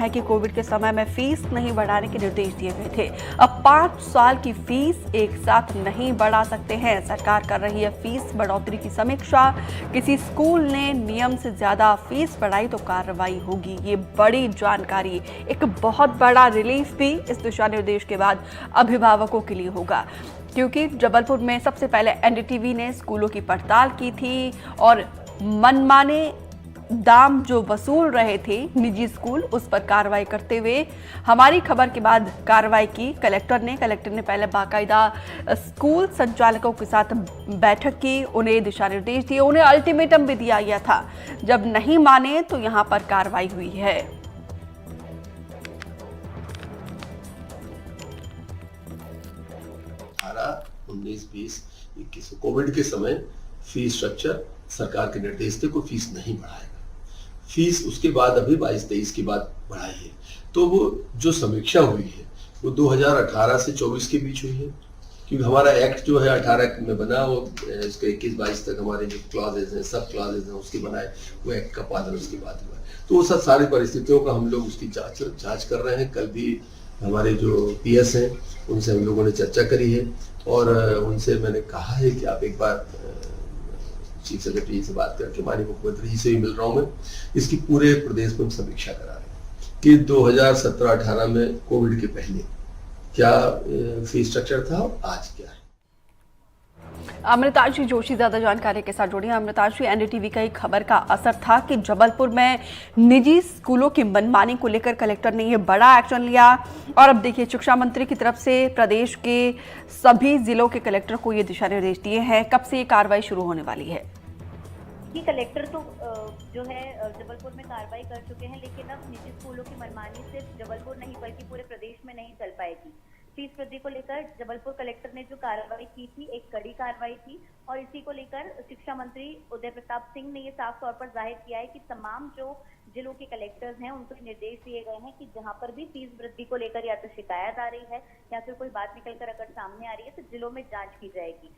है कि कोविड के समय में फीस नहीं बढ़ाने के निर्देश दिए गए थे। अब 5 साल की फीस एक साथ नहीं बढ़ा सकते हैं। सरकार कर रही है फीस बढ़ोतरी की समीक्षा। किसी स्कूल ने नियम से ज्यादा फीस बढ़ाई तो कार्रवाई होगी। ये बड़ी जानकारी, एक बहुत बड़ा रिलीफ भी इस दिशा निर्देश के बाद अभिभावकों के लिए होगा, क्योंकि जबलपुर में सबसे पहले एनडीटीवी ने स्कूलों की पड़ताल की थी और मनमाने दाम जो वसूल रहे थे निजी स्कूल, उस पर कार्रवाई करते हुए हमारी खबर के बाद कार्रवाई की कलेक्टर ने पहले बाकायदा स्कूल संचालकों के साथ बैठक की, उन्हें दिशा निर्देश दिए, उन्हें अल्टीमेटम भी दिया गया था। जब नहीं माने तो यहां पर कार्रवाई हुई है। 19, 20, 21 कोविड के समय फीस स्ट्रक्चर सरकार के निर्देश थे, कोई फीस नहीं बढ़ाएगा। फीस उसके बाद अभी 22-23 के बाद बढ़ाई है। तो वो जो समीक्षा हुई है वो 2018 से 24 के बीच हुई है, क्योंकि हमारा एक्ट जो है 18 में बना, वो इसके 21-22 तक हमारे जो क्लॉजेज हैं, सब क्लॉजेज हैं, उसके बनाए, वो एक्ट का पालन उसके बाद हुआ है। तो वो सब सारी परिस्थितियों का हम लोग उसकी जांच कर रहे हैं। कल भी हमारे जो पीएस हैं उनसे हम लोगों ने चर्चा करी है और उनसे मैंने कहा है कि आप एक बार चीफ सेक्रेटरी जी से बात करके माननीय मुख्यमंत्री जी से भी मिल रहा हूं मैं, इसकी पूरे प्रदेश में हम समीक्षा करा रहे हैं कि 2017-18 में कोविड के पहले क्या फीस स्ट्रक्चर था और आज क्या है। अमृतांशी जोशी ज्यादा जानकारी के साथ जुड़ी हैं। अमृतांशी, एनडीटीवी का एक खबर का असर था कि जबलपुर में निजी स्कूलों की मनमानी को लेकर कलेक्टर ने यह बड़ा एक्शन लिया और अब देखिए शिक्षा मंत्री की तरफ से प्रदेश के सभी जिलों के कलेक्टर को ये दिशा निर्देश दिए हैं। कब से ये कार्रवाई शुरू होने वाली है? कि कलेक्टर तो जो है जबलपुर में कार्रवाई कर चुके हैं, लेकिन अब निजी स्कूलों की मनमानी सिर्फ जबलपुर नहीं बल्कि पूरे प्रदेश में नहीं चल पाएगी। फीस वृद्धि को लेकर जबलपुर कलेक्टर ने जो कार्रवाई की थी, एक कड़ी कार्रवाई थी और इसी को लेकर शिक्षा मंत्री उदय प्रताप सिंह ने ये साफ तौर पर जाहिर किया है कि तमाम जो जिलों के कलेक्टर्स हैं उनको निर्देश दिए गए हैं कि जहां पर भी फीस वृद्धि को लेकर या तो शिकायत आ रही है या फिर कोई बात निकलकर अगर सामने आ रही है तो जिलों में जांच की जाएगी।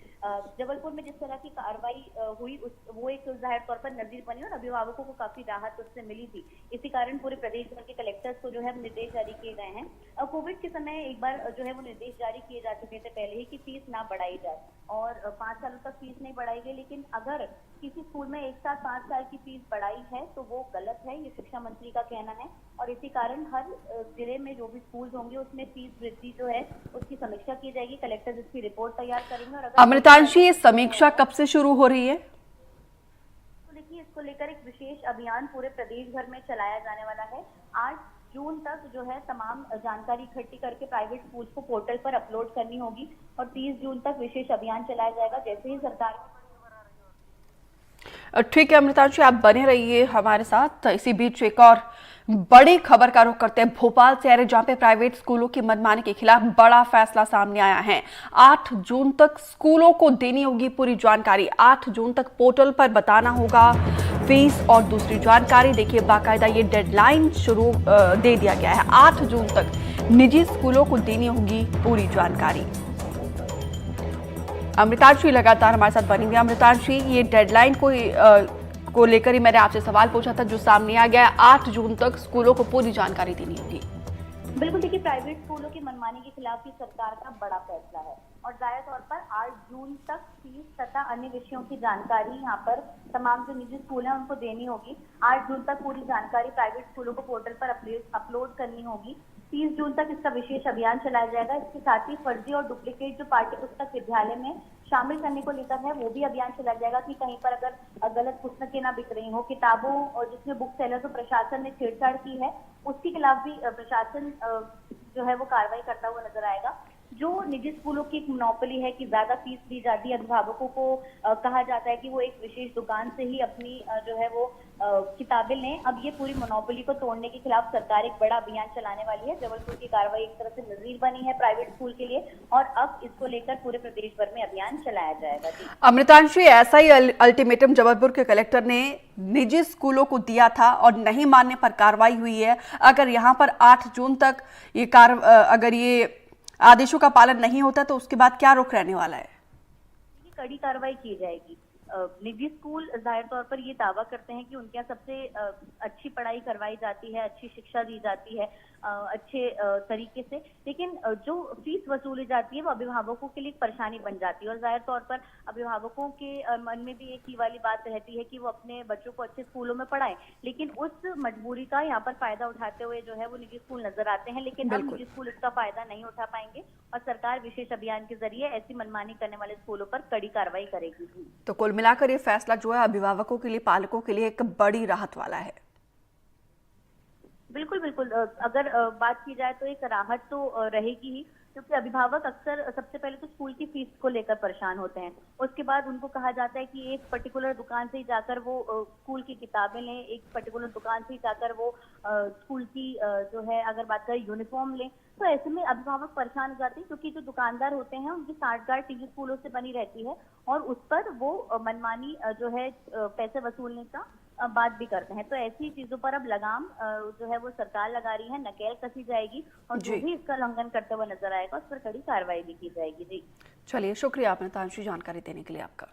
जबलपुर में जिस तरह की कार्रवाई हुई वो एक जाहिर तौर पर नजीर बनी और अभिभावकों को काफी राहत उससे मिली थी। इसी कारण पूरे प्रदेश भर के कलेक्टर्स को जो है निर्देश जारी किए गए हैं। कोविड के समय एक बार जो है वो निर्देश जारी किए जा चुके थे पहले ही कि फीस ना बढ़ाई जाए और 5 सालों तक फीस नहीं बढ़ाई गई, लेकिन अगर किसी स्कूल में एक साथ 5 साल की फीस बढ़ाई है तो वो गलत है, ये शिक्षा मंत्री का कहना है और इसी कारण हर जिले में जो भी स्कूल होंगे उसमें फीस वृद्धि जो है उसकी समीक्षा की जाएगी। कलेक्टर इसकी रिपोर्ट तैयार करेंगे और अगर अमृतांशी, ये समीक्षा कब से शुरू हो रही है? तो देखिए, इसको लेकर एक विशेष अभियान पूरे प्रदेश भर में चलाया जाने वाला है। 8 जून तक जो है तमाम जानकारी इकट्ठी करके प्राइवेट स्कूल को पोर्टल पर अपलोड करनी होगी और 30 जून तक विशेष अभियान चलाया जाएगा। जैसे ही सरकार ठीक है अमृतांशी, आप बने रहिए हमारे साथ। इसी बीच एक और बड़ी खबर का रुख करते हैं भोपाल से, जहां पे प्राइवेट स्कूलों की मनमानी के खिलाफ बड़ा फैसला सामने आया है। 8 जून तक स्कूलों को देनी होगी पूरी जानकारी। 8 जून तक पोर्टल पर बताना होगा फीस और दूसरी जानकारी। देखिए बाकायदा ये डेडलाइन शुरू दे दिया गया है। 8 जून तक निजी स्कूलों को देनी होगी पूरी जानकारी। अमृतांशी लगातार हमारे साथ बनी हुई। अमृतांशी, ये डेडलाइन को लेकर ही मैंने आपसे सवाल पूछा था जो सामने आ गया है। 8 जून तक स्कूलों को पूरी जानकारी देनी होगी। बिल्कुल, देखिए प्राइवेट स्कूलों की मनमानी के खिलाफ ही सरकार का बड़ा फैसला है और जाहिर तौर पर 8 जून तक फीस तथा अन्य विषयों की जानकारी यहाँ पर तमाम जो निजी स्कूल हैं उनको देनी होगी। 8 जून तक पूरी जानकारी प्राइवेट स्कूलों को पोर्टल पर अपलोड करनी होगी। 30 जून तक इसका विशेष अभियान चलाया जाएगा। इसके साथ ही फर्जी और डुप्लीकेट जो पाठ्य पुस्तक विद्यालय में शामिल करने को लेकर है वो भी अभियान चलाया जाएगा कि कहीं पर अगर गलत पुस्तकें ना बिक रही हो, किताबों और जिसमें बुक सेलर को प्रशासन ने छेड़छाड़ की है उसके खिलाफ भी प्रशासन जो है वो कार्रवाई करता हुआ नजर आएगा। जो निजी स्कूलों की एक मोनोपोली है कि ज्यादा फीस दी जाती है, अभिभावकों को कहा जाता है कि वो एक विशेष दुकान से ही अपनी जो है वो किताबें लें। अब ये पूरी मोनोपोली को तोड़ने के खिलाफ सरकार एक बड़ा अभियान चलाने वाली है। जबलपुर की कार्रवाई एक तरह से नजीर बनी है प्राइवेट स्कूल के लिए और अब इसको लेकर पूरे प्रदेश भर में अभियान चलाया जाएगा। अमृतांशी, ऐसा ही अल्टीमेटम जबलपुर के कलेक्टर ने निजी स्कूलों को दिया था और नहीं मानने पर कार्रवाई हुई है। अगर यहाँ पर 8 जून तक ये अगर ये आदेशों का पालन नहीं होता तो उसके बाद क्या रुख रहने वाला है? कड़ी कार्रवाई की जाएगी। निजी स्कूल जाहिर तौर पर ये दावा करते हैं कि उनके यहाँ सबसे अच्छी पढ़ाई करवाई जाती है, अच्छी शिक्षा दी जाती है अच्छे तरीके से, लेकिन जो फीस वसूली जाती है वो अभिभावकों के लिए एक परेशानी बन जाती है। और जाहिर तौर पर अभिभावकों के मन में भी एक ही वाली बात रहती है कि वो अपने बच्चों को अच्छे स्कूलों में पढ़ाएं, लेकिन उस मजबूरी का यहाँ पर फायदा उठाते हुए जो है वो निजी स्कूल नजर आते हैं। लेकिन अब निजी स्कूल इसका फायदा नहीं उठा पाएंगे और सरकार विशेष अभियान के जरिए ऐसी मनमानी करने वाले स्कूलों पर कड़ी कार्रवाई करेगी। तो कुल मिलाकर ये फैसला जो है अभिभावकों के लिए, पालकों के लिए एक बड़ी राहत वाला है। बिल्कुल बिल्कुल, अगर बात की जाए तो एक राहत तो रहेगी ही, क्योंकि अभिभावक अक्सर सबसे पहले तो स्कूल की फीस को लेकर परेशान होते हैं। उसके बाद उनको कहा जाता है कि एक पर्टिकुलर दुकान से ही जाकर वो स्कूल की किताबें लें, एक पर्टिकुलर दुकान से ही जाकर वो स्कूल की जो है अगर बात करें यूनिफॉर्म लें। तो ऐसे में अभिभावक परेशान हो जाते हैं, क्योंकि जो दुकानदार होते हैं उनकी साठगांठ निजी स्कूलों से बनी रहती है और उस पर वो मनमानी जो है पैसे वसूलने का बात भी करते हैं। तो ऐसी चीजों पर अब लगाम जो है वो सरकार लगा रही है, नकेल कसी जाएगी और जो भी इसका उल्लंघन करते हुए नजर आएगा उस पर कड़ी कार्रवाई भी की जाएगी। जी चलिए, शुक्रिया आपने तांशी जानकारी देने के लिए आपका।